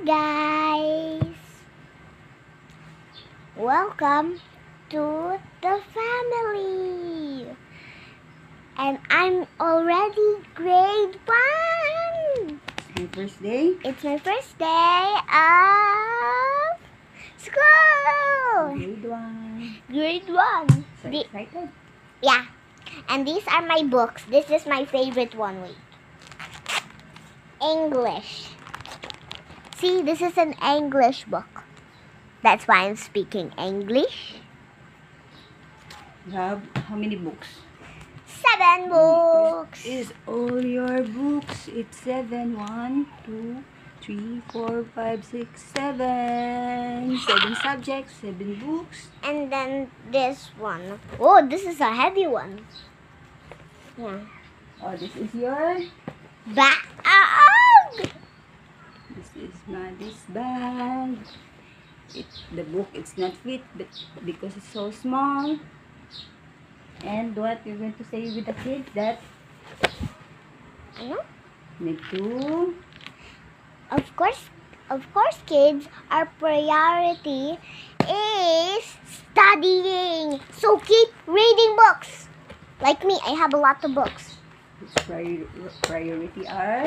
guys! Welcome to the family! And I'm already grade 1! Your first day? It's my first day of school! Grade 1. Grade 1. So excited? Yeah. And these are my books. This is my favorite one. Wait. English. See, this is an English book. That's why I'm speaking English. You have how many books? 7 books. Is all your books? It's 7. 1, 2, 3, 4, 5, 6, 7. 7 subjects, 7 books. And then this one. Oh, this is a heavy one. Yeah. Oh, this is your... Bag. This is Maddie's bag. The book, it's not fit but because it's so small. And what you're going to say with the kids that Ano? need to... Of course, kids, our priority is studying. So keep reading books. Like me, I have a lot of books. Its priority are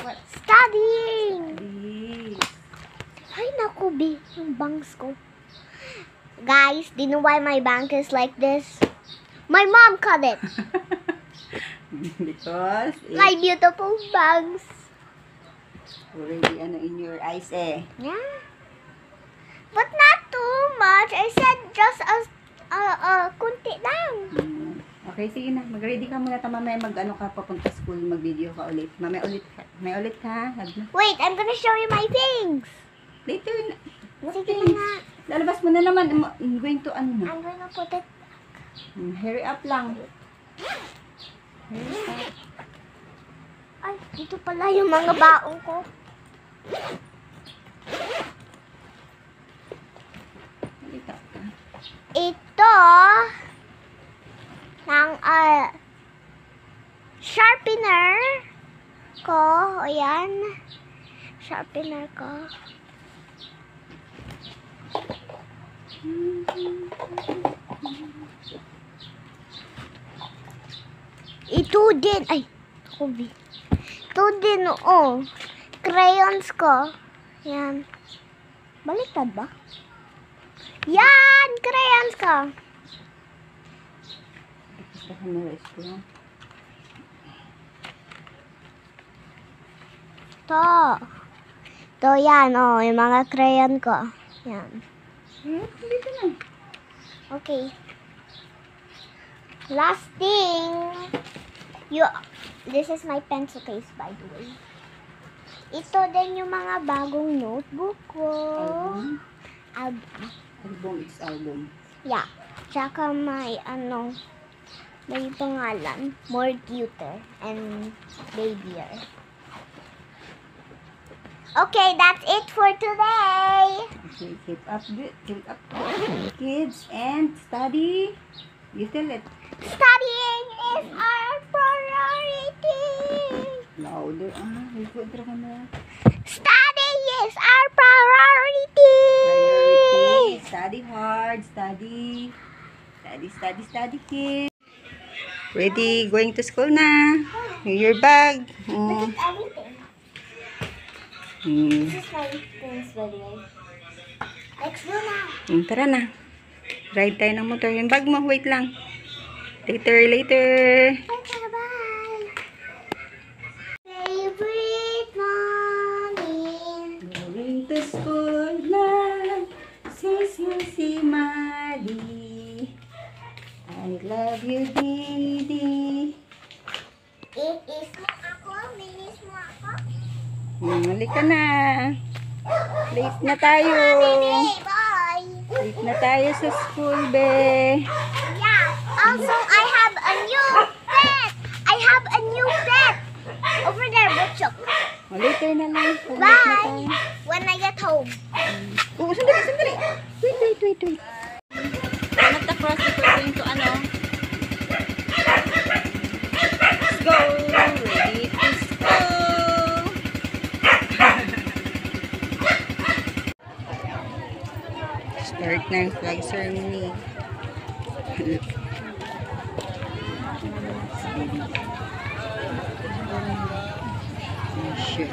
what? Studying. These. Ay, naku, B. Yung bangs ko. Guys, do you know why my bank is like this? My mom cut it. Because My it's beautiful bangs. already in your eyes eh. Yeah. But not too much. I said just kunti lang. Okay, sige na. Mag-ready ka muna. Mamaya mag-ano ka papunta school. Mag-video ka ulit. Mamaya ulit ka. May ulit ka. Wait, I'm gonna show you my things. Later na. What Sige things? nga. Lalabas mo na naman. I'm going to ano na. I'm gonna put it. Hurry up lang. Hurry up. Ay, dito pala yung mga baong ko. Halika ka. Ito ng sharpener ko. Ayan. Sharpener ko. Ito din. Ay, kubi. Ito din, oo. Crayons ko. Yan. Baliktad ba? Yan! Crayons ko. Sa camera is ko. Ito yan, oh. Yung mga crayon ko. Yan. Dito na. Okay. Last thing. This is my pencil case, by the way. Ito din yung mga bagong notebook ko. Album. Album, it's album. Yeah. Tsaka may may pangalan. More cuter and babier. Okay, that's it for today. Okay, keep up, kids, and study. You tell it. Studying is our priority. Louder. Ikot ra ka na. Studying is our priority. Priority. Study hard. Study. Study, kids. Ready? Going to school na. Your bag. Look at everything. This is my things, by the way. Let's go now. Tara na. Ride tayo ng motor. Yung bag mo, wait lang. Later. Bye. Favorite morning. Going to school na. Si Maddie. I love you, Didi. It is mo ako. Minis mo ako. Halika na. Late na tayo. Bye. Late na tayo sa school, be. Yeah. Also, I have a new pet. Over there, Butchok. Later na lang. Bye. When I get home. Oh, sandali. Wait. One of the cross is going to ano? Let's go. Ready to go. Start na yung flag ceremony. Shit.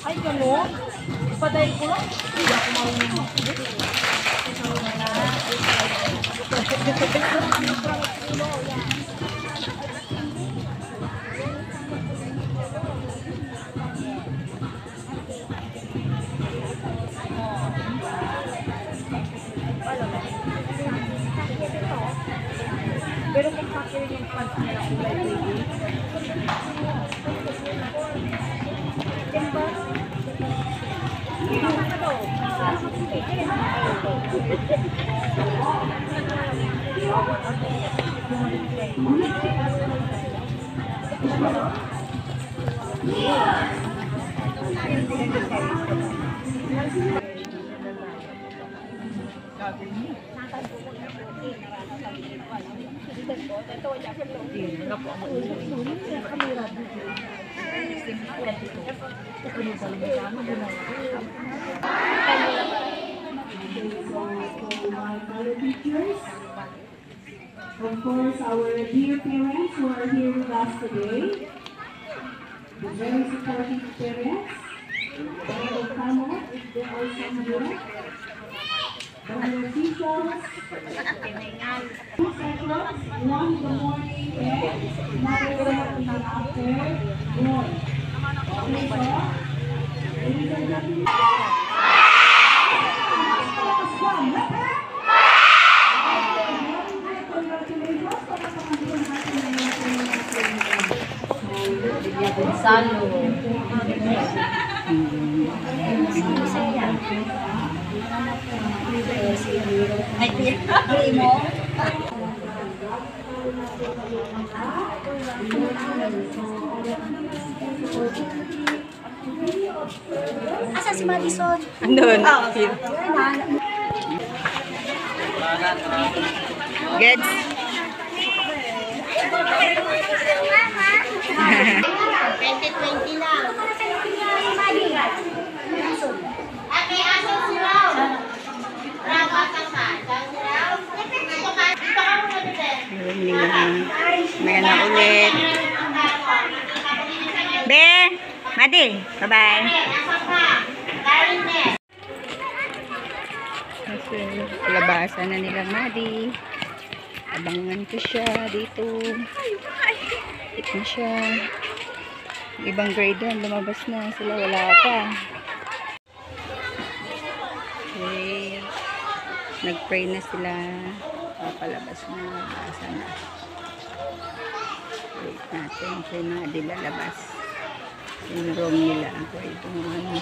Ay, gano'n? Paday ko lang. Hindi ako marunong. Pero kung pakirin yung pants nila kulay baby. Of course, our dear parents who are here with us today, the very supportive parents, they will come up if they are here. Our officials, one in the morning and another in the afternoon. Okay, so, ladies and gentlemen, Gonzalo. Ay, mo? Asa si Madison? Andun. Gets? 2020 lang. At may aso sila. May anak ulit. Be! Madi! Bye-bye! Kasi labasan na nila Madi. Abangan ko siya dito. Hit na siya. Ibang grade yan. Lumabas na. Sila wala pa. Okay. Nag-pray na sila. Papalabas na. Sana. Wait natin. Kaya Madi lalabas. Yung room nila. Pray itong ano.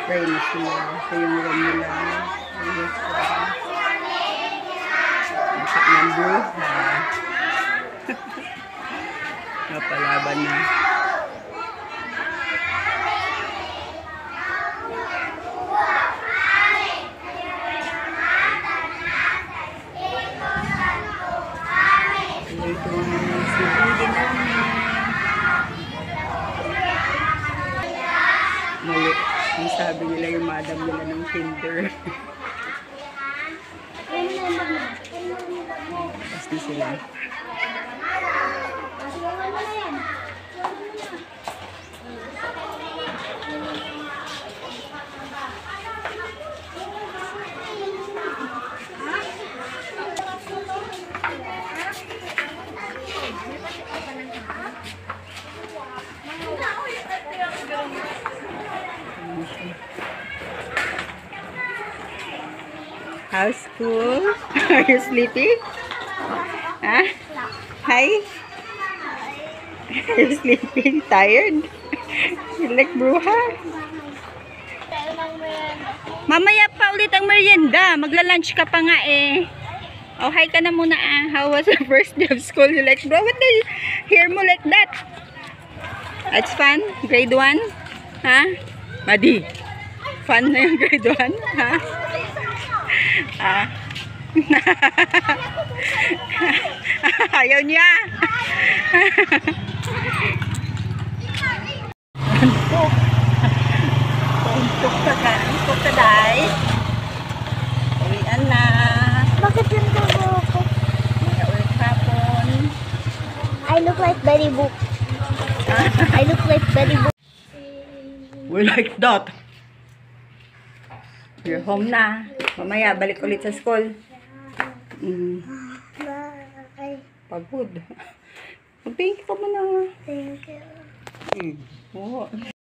Pray na sila. So yung room nila. Masa ng bruha. Napalaban na. Ito ang sibili namin. Mali. Ang sabi nila yung madam nila ng kinder. Basta sila. How's school? Are you sleepy? Huh? Hi? Are you sleeping? Tired? You like bruha? Pero nang Mamaya pa ulit ang merienda. Magla-lunch ka pa nga eh. Oh, hi ka na muna ah. How was the first day of school? You like, bro, what the hair mo like that? It's fun? Grade 1? Ha? Madi? Fun na yung grade 1? Ha? Ah. Ayaw niya. Puntok ka dahil. Uwian na. Bakit yung dugo ko? Maya ulit hapon. I look like Betty Boop. I look like Betty Boop. We like that. You're home na. Mamaya, balik ulit sa school. Bye. Pagod. Mag-thank you ka muna. Thank you. Oo.